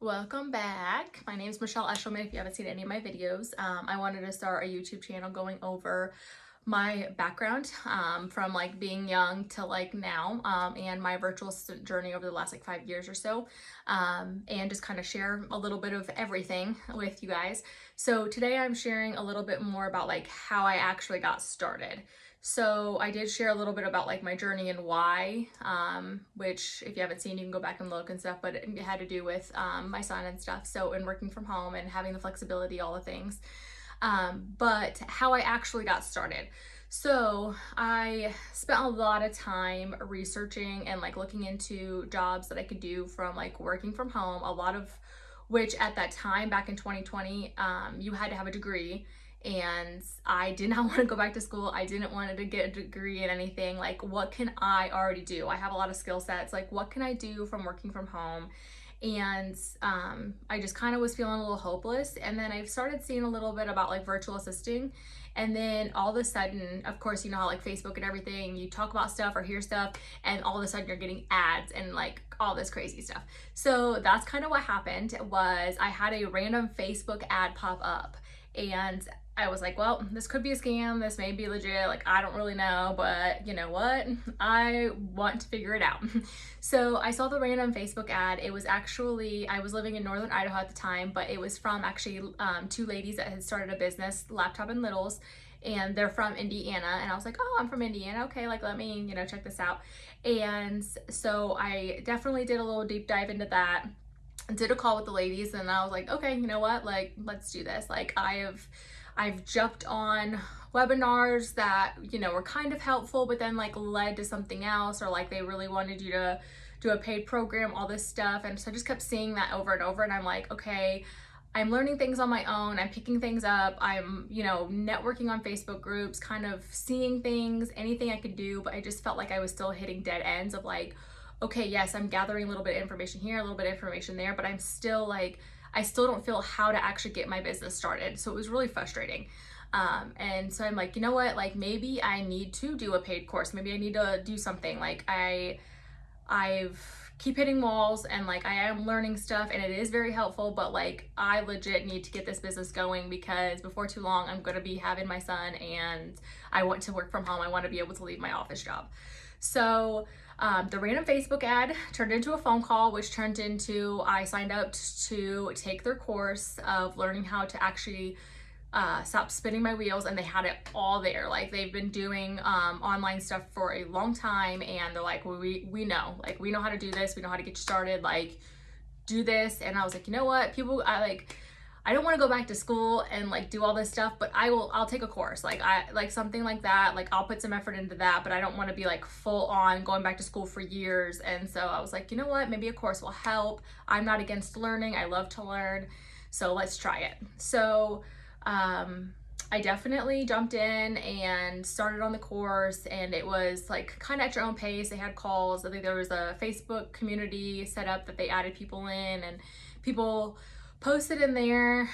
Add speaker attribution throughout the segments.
Speaker 1: Welcome back. My name is Michelle Eshelman. If you haven't seen any of my videos, I wanted to start a YouTube channel going over my background from like being young to like now and my virtual journey over the last like 5 years or so, and just kind of share a little bit of everything with you guys. So today I'm sharing a little bit more about like how I actually got started. So I did share a little bit about like my journey and why, which if you haven't seen, you can go back and look and stuff, but it had to do with my son and stuff. So, and working from home and having the flexibility, all the things. But how I actually got started. So I spent a lot of time researching and like looking into jobs that I could do from like working from home, a lot of which at that time back in 2020, you had to have a degree, and I did not want to go back to school. I didn't want to get a degree in anything. Like, what can I already do? I have a lot of skill sets. Like, what can I do from working from home? And I just kind of was feeling a little hopeless. And then I started seeing a little bit about like virtual assisting. And then all of a sudden, of course, you know how like Facebook and everything, you talk about stuff or hear stuff, and all of a sudden you're getting ads and like all this crazy stuff. So that's kind of what happened. Was I had a random Facebook ad pop up, and I was like, well, this could be a scam. This may be legit. Like, I don't really know, but you know what? I want to figure it out. So I saw the random Facebook ad. It was actually, I was living in Northern Idaho at the time, but it was from actually two ladies that had started a business, Laptop and Littles, and they're from Indiana. And I was like, oh, I'm from Indiana. Okay, like let me, check this out. And so I definitely did a little deep dive into that. Did a call with the ladies, and I was like, okay, you know what? Like, let's do this. Like, I've jumped on webinars that, were kind of helpful, but then like led to something else, or like they really wanted you to do a paid program, all this stuff. And so I just kept seeing that over and over. And I'm like, okay, I'm learning things on my own. I'm picking things up. I'm, networking on Facebook groups, kind of seeing things, anything I could do. But I just felt like I was still hitting dead ends of like, okay, yes, I'm gathering a little bit of information here, a little bit of information there, but I'm still like, I still don't feel how to actually get my business started. So it was really frustrating. And so I'm like, you know what, like maybe I need to do a paid course. Maybe I need to do something. Like I've keep hitting walls, and like I am learning stuff, and it is very helpful, but like I legit need to get this business going, because before too long I'm going to be having my son, and I want to work from home. I want to be able to leave my office job. So the random Facebook ad turned into a phone call, which turned into, I signed up to take their course of learning how to actually stop spinning my wheels. And they had it all there. Like, they've been doing online stuff for a long time, and they're like, well, we know, like, we know how to do this. We know how to get you started, like, do this. And I was like, you know what, I don't want to go back to school and like do all this stuff, but I'll take a course. Like, something like that. Like, I'll put some effort into that, but I don't want to be like full on going back to school for years. And so I was like, you know what, maybe a course will help. I'm not against learning. I love to learn. So let's try it. So, I definitely jumped in and started on the course, and it was like kind of at your own pace. They had calls. I think there was a Facebook community set up that they added people in, and people posted in there.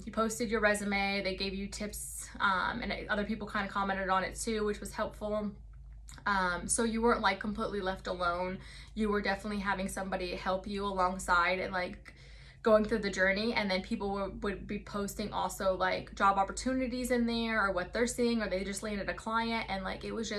Speaker 1: You posted your resume. They gave you tips, and other people kind of commented on it too, which was helpful. So you weren't like completely left alone. You were definitely having somebody help you alongside and like going through the journey. And then people would be posting also like job opportunities in there, or what they're seeing, or they just landed a client. And like, it was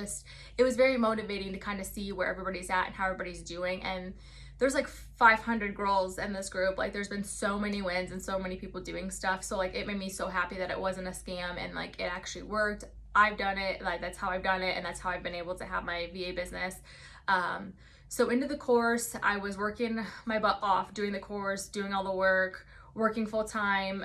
Speaker 1: very motivating to kind of see where everybody's at and how everybody's doing. And there's like 500 girls in this group. Like, there's been so many wins and so many people doing stuff. So like, it made me so happy that it wasn't a scam, and like it actually worked. I've done it. Like, that's how I've done it, and that's how I've been able to have my VA business. So into the course, I was working my butt off doing the course, doing all the work, working full time,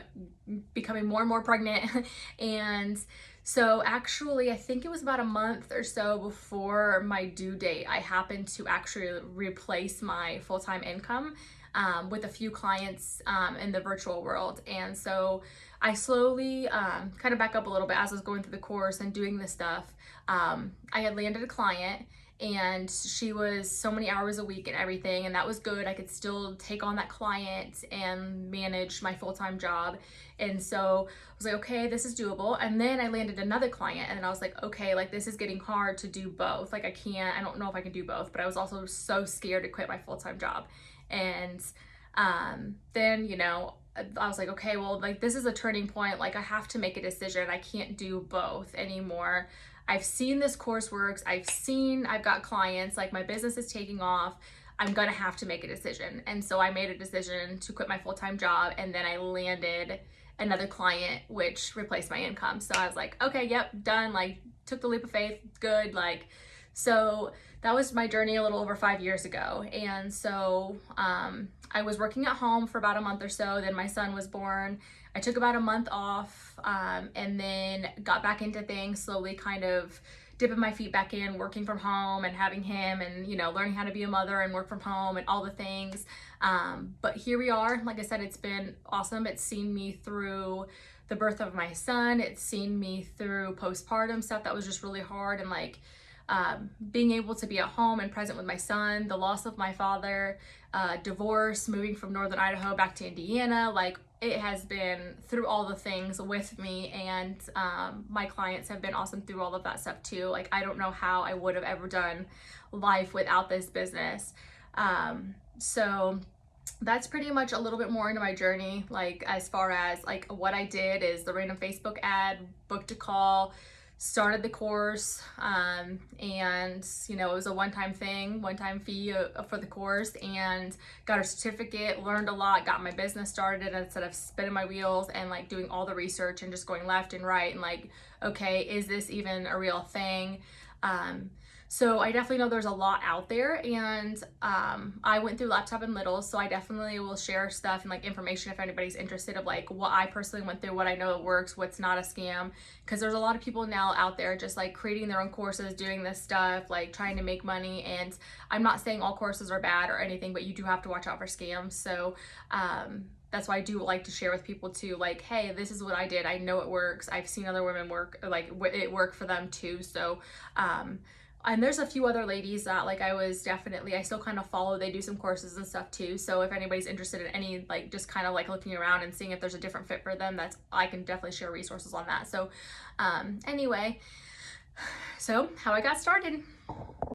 Speaker 1: becoming more and more pregnant. And so actually, I think it was about a month or so before my due date, I happened to actually replace my full-time income with a few clients in the virtual world. And so I slowly kind of back up a little bit as I was going through the course and doing this stuff. I had landed a client, and she was so many hours a week and everything, and that was good. I could still take on that client and manage my full-time job. And so I was like, okay, this is doable. And then I landed another client, and I was like, okay, like this is getting hard to do both. Like, I don't know if I can do both, but I was also so scared to quit my full-time job. And Then, you know, I was like, okay, well, like this is a turning point. Like I have to make a decision. I can't do both anymore. I've seen this course works. I've got clients, like my business is taking off. I'm gonna have to make a decision. And so I made a decision to quit my full-time job, and then I landed another client, which replaced my income. So I was like, okay, yep, done. Like took the leap of faith, good. Like, so that was my journey a little over 5 years ago. And so I was working at home for about a month or so. Then my son was born. I took about a month off, and then got back into things, slowly kind of dipping my feet back in, working from home and having him, and, you know, learning how to be a mother and work from home and all the things. But here we are. Like I said, it's been awesome. It's seen me through the birth of my son. It's seen me through postpartum stuff that was just really hard, and like being able to be at home and present with my son, the loss of my father, divorce, moving from Northern Idaho back to Indiana. Like it has been through all the things with me, and my clients have been awesome through all of that stuff too. Like I don't know how I would have ever done life without this business. So that's pretty much a little bit more into my journey. Like as far as like what I did is the random Facebook ad, booked a call, started the course, and you know, it was a one-time thing, one-time fee for the course, and got a certificate, learned a lot, got my business started instead of spinning my wheels and like doing all the research and just going left and right and like, okay, is this even a real thing? So I definitely know there's a lot out there, and I went through Laptop and Little, so I definitely will share stuff and like information if anybody's interested of like what I personally went through, what I know it works, what's not a scam, because there's a lot of people now out there just like creating their own courses, doing this stuff, like trying to make money. And I'm not saying all courses are bad or anything, but you do have to watch out for scams. So that's why I do like to share with people too, like, hey, this is what I did. I know it works. I've seen other women work, like it worked for them too. So and there's a few other ladies that like I still kind of follow. They do some courses and stuff too. So if anybody's interested in any, like just kind of like looking around and seeing if there's a different fit for them, I can definitely share resources on that. So anyway, so how I got started.